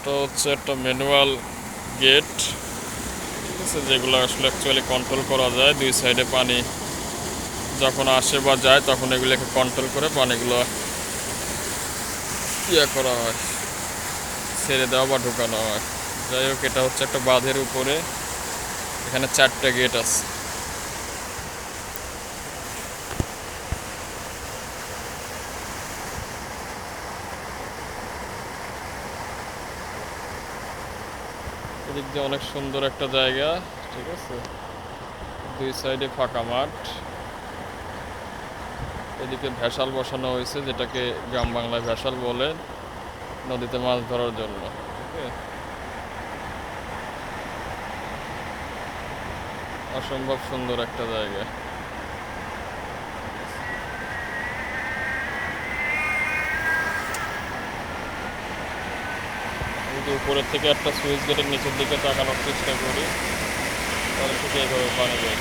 এটা হচ্ছে একটা ম্যানুয়াল গেট, ঠিক আছে, যেগুলো আসলে অ্যাকচুয়ালি কন্ট্রোল করা যায়। দুই সাইডে পানি যখন আসে বা যায় তখন এগুলোকে কন্ট্রোল করে পানিগুলো করা হয়, ছেড়ে দেওয়া বা ঢুকানো হয়। যাই হোক, এটা হচ্ছে একটা বাঁধের উপরে, এখানে 4টা গেট আছে। এদিক দিয়ে অনেক সুন্দর একটা জায়গা, ঠিক আছে, দুই সাইডে ফাঁকা মাঠ। এদিকে ভেসাল বসানো হয়েছে, যেটাকে গ্রাম বাংলায় ভেসাল বলে, নদীতে মাছ ধরার জন্য। ঠিক আছে, অসম্ভব সুন্দর একটা জায়গা। যদি উপরের থেকে একটা সুইচ গেটের নিচের দিকে তাকানোর চেষ্টা করি, তাহলে ঠিক এইভাবে পানি যায়।